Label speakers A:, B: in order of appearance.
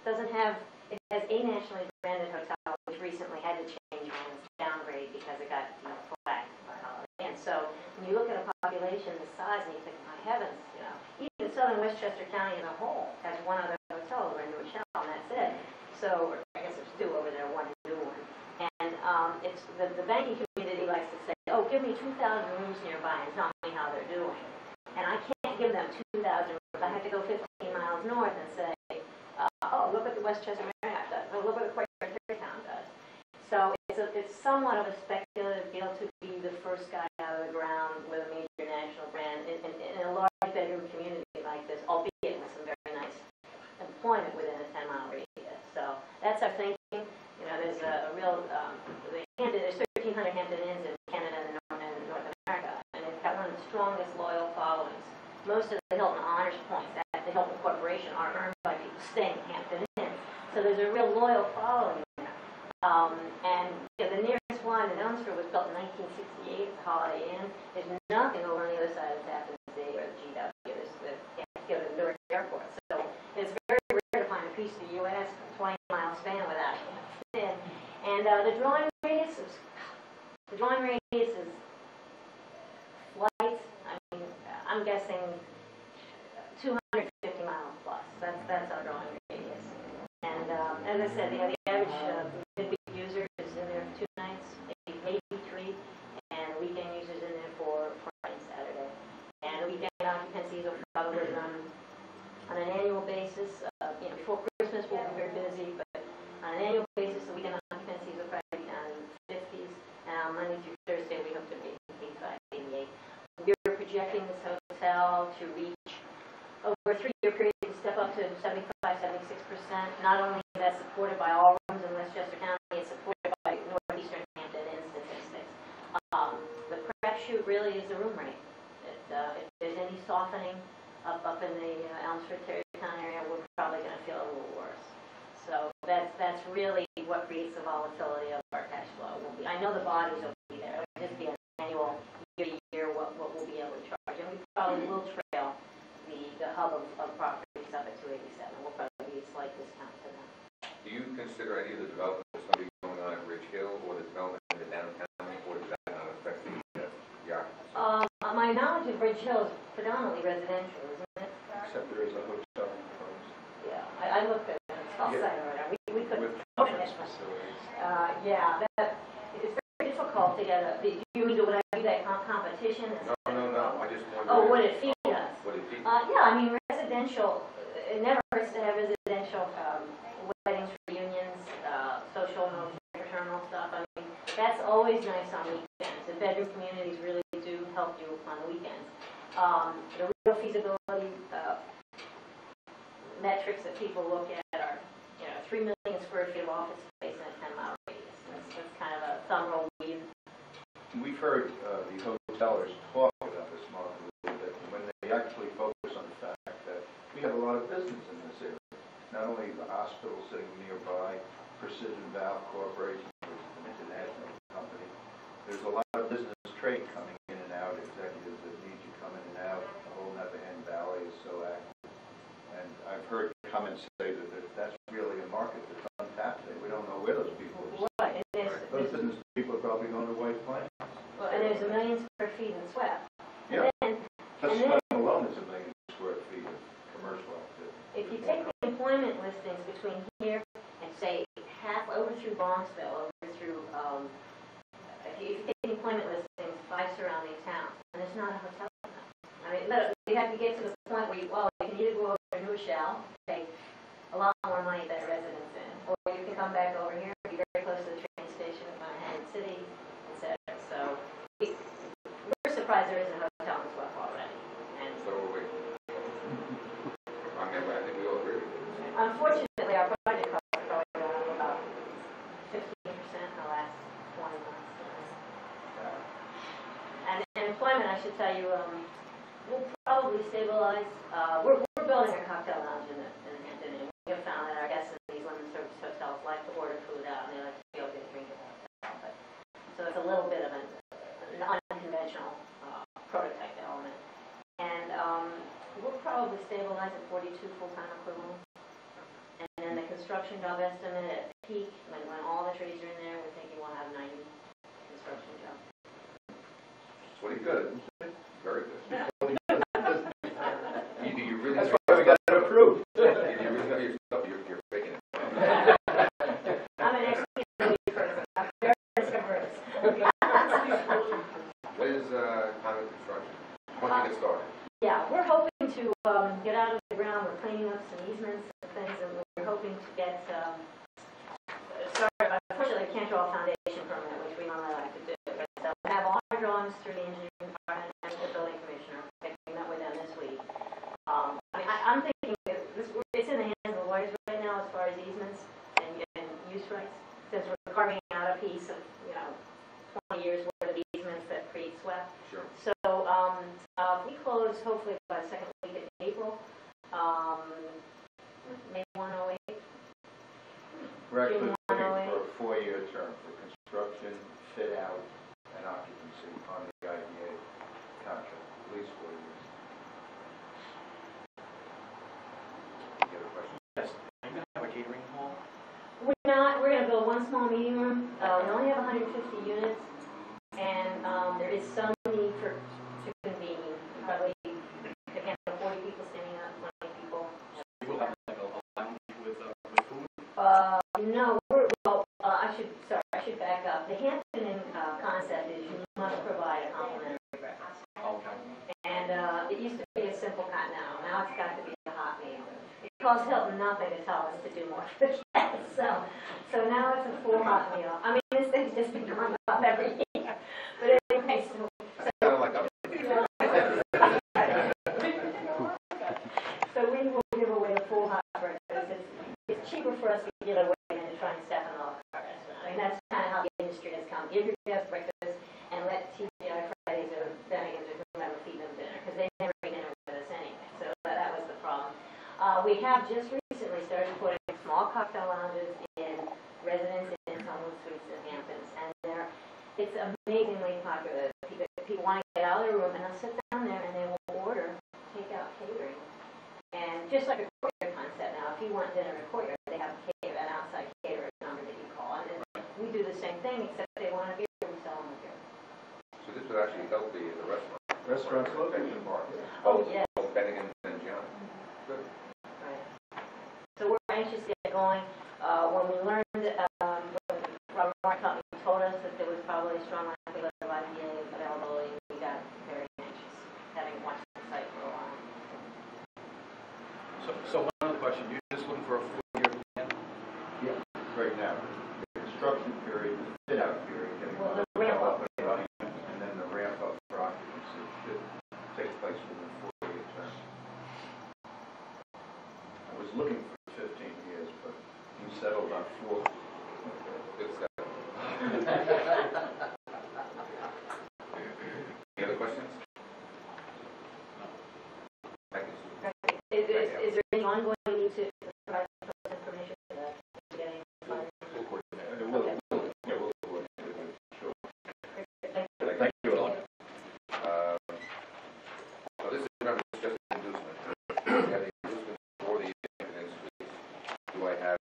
A: doesn't have, it has a nationally branded hotel, which recently had to change hands, downgrade, because it got flagged by Holiday Inn. So when you look at a population this size, and you think, my heavens, even southern Westchester County as a whole has one other hotel over in New Rochelle, and that's it. So I guess there's two over there, one new one. And it's the banking community likes to say, oh, give me 2,000 rooms nearby and tell me how they're doing. And I can't give them 2,000 rooms. I have to go 15 miles north and say, oh, look what the Westchester Marriott does. Oh, look what the Quaker Tarrytown does. So it's somewhat of a speculative deal to be the first guy out of the ground with a major national brand in a large bedroom community like this, albeit with some very nice employment within a 10-mile radius. So that's our thinking. There's a real, there's 1,300 Hampton Inns in Canada and North America, and they've got one of the strongest loyal followings. Most of the Hilton Honors points at the Hilton Corporation are earned by people staying at Hampton Inns. So there's a real loyal following there. And the nearest one in Elmsford was built in 1968, the Holiday Inn. There's nothing over on the other side of the Tappan Zee or the GW. You have to go to the Newark Airport. So it's very rare to find a piece of the U.S. 20-mile span without it. And the drawing radius is flights. I mean, I'm guessing 250 miles plus. That's our drawing radius. And as I said, the average midweek user is in there for 2 nights, maybe 3, and weekend users in there for Friday and Saturday. And the weekend occupancies will probably run on an annual basis. Before Christmas we'll be very busy, but on an annual basis, the weekend occupancies will probably be down in the 50s, and on Monday through Thursday we hope to be 85, 88. We're projecting this hotel to reach, over a 3-year period, to step up to 75, 76%. Not only is that supported by all rooms in Westchester County, it's supported by Northeastern Hampton Inn statistics. The prep shoot really is the room rate. If there's any softening up in the Elmsford Tarrytown area, we're probably going to feel a little worse. So that's really what creates the volatility of our cash flow. I know the bodies will be there. It'll just be an annual, year-to-year what we'll be able to charge. And we probably will trail the hub of properties up at 287. We'll probably be a slight discount to them.
B: Do you consider any of the development that's going to be going on at Ridge Hill or the development in the downtown, or does that not affect the occupancy?
A: My knowledge of Ridge Hill is predominantly residential, isn't it?
C: Except there is a hotel proposed.
A: Yeah, I looked at it. It's off-site or whatever. We couldn't finish it. It's very difficult to get a. Do you mean would I do that competition?
B: No. I just wondered.
A: Oh, would it feed us?
B: Would it feed?
A: Yeah, I mean residential. It never hurts to have residential weddings, reunions, social, fraternal stuff. I mean that's always nice on weekends. The bedroom communities really do help you on the weekends. The real feasibility metrics that people look at are, 3 million square feet of office space in a 10-mile radius. That's kind of a thumb rule
C: We've heard the hotelers talk about this market a little bit, when they actually focus on the fact that we have a lot of business in this area. Not only the hospital sitting nearby, Precision Valve Corporation, which is an international company. There's a lot of business trade coming in and out, executives that need you come in and out. The whole Netherland Valley is so active. And I've heard comments say that that's really a market that's untapped. We don't know where those people are.
A: Right.
C: Those business people are probably going to White Plains.
A: Well, and there's 1 million square feet in SWEP.
C: Yeah. Just SWEP alone is 1 million square feet of commercial activity.
A: If you take the employment listings between here and say half over through Bronxville, over through, if you take the employment listings 5 surrounding towns, and there's not a hotel in them. I mean, you have to get to the point where you can either go over to New Rochelle, pay a lot more money than a residence in, or you can come back over here, be very close to the train station in Manhattan City, etc. So we're surprised there isn't a hotel in SWEP already. And
B: so we. I think we all agree.
A: Unfortunately, our project costs are probably going up about 15% in the last 20 months. And employment, I should tell you, we'll probably stabilize. We're building a cocktail lounge in Hampton Inn. We have found that our guests in these limited service hotels like to order food out, and they like to be able to drink at the hotel. So it's a little bit of an unconventional prototype element. And we'll probably stabilize at 42 full-time equivalents. And then the construction job estimate at peak, when all the trades are in there, we're thinking we'll have 90 construction jobs.
B: Pretty good. Very good. You really
C: That's why we got it approved.
B: you really know your stuff. You're faking it.
A: I'm an expert person. I'm very diverse.
B: What is time of construction? When do you get started?
A: Yeah, we're hoping to get out of the ground. We're cleaning up some easements and things, and we're hoping to get started. Unfortunately, we can't draw a foundation permit, which we normally like to do. But we have all our drawings through the engineering department and the building commissioner. We met with them this week. I'm thinking that it's in the hands of the lawyers right now as far as easements and use rights, since we're carving out a piece of 20 years worth of easements that create SWEP.
B: Sure.
A: So we close hopefully by the second week of April, maybe 108.
C: We're actually
A: June
C: looking
A: 108.
C: for a 4-year term for construction, fit out, and occupancy on the IDA contract, at least 4 years.
B: You have a question?
D: Yes. Are you going to have a catering hall?
A: We're not. We're going to build one small meeting room. We only have 150 units, and there is some need to convene. You probably can have 40 people standing up, 20 people.
D: You will have like a lounge with food?
A: No. I should back up. The Hampton Inn concept is you must provide a complimentary breakfast.
D: Okay.
A: And it used to be a simple continental. Now it's got to be a hot meal. It costs Hilton nothing to tell us to do more for guests. So now it's a full hot meal. I mean, this thing's just been going up every year. But anyway,
B: Sound like I'm
A: so we will give away a full hot breakfast. It's cheaper for us to give it away than to try and step in all the restaurant. I mean, that's kind of how the industry has come. Give your guests breakfast and let TGI Fridays or Bennigan's or whomever feed them dinner, because they never eat dinner with us anyway. So that was the problem. We have just recently started putting small cocktail lounges in residence in Homewood Suites in Hamptons, and it's amazingly popular. People want to get out of their room and they'll sit down there and they will order takeout catering. And just like a courtyard concept now, if you want dinner at a courtyard, they have an outside caterer number that you call, and then we do the same thing, except they want a beer, we sell them a beer.
B: So this would actually help the restaurant.
C: Restaurants located
B: Benjamin Bar.
A: Oh, yes.
B: Both Bennigan and John. Good.
A: Right. So we're anxious to get going. When we learned, when Robert Marcotte told us that there was probably a strong likelihood of IPA availability, we got very anxious, having watched the site for a while.
D: So one other question. You're just looking for a 4-year plan?
C: Yeah, right now. The construction period, the fit out period, getting
A: Well,
C: the
A: the ramp
C: hotel
A: up.
C: up and running, and then the ramp up for occupancy should take place within a 4-year term. I was looking for 15 years, but we settled on 4.
B: Good stuff. Any other questions? Thank you.
A: Is there any ongoing need to provide information to getting funding?
B: We'll coordinate.
C: And we'll coordinate it, sure.
A: Thank you.
C: Thank you all.
B: So this is, remember, it's just an inducement. We have the inducement for the Hampton Inn Suites. Do I have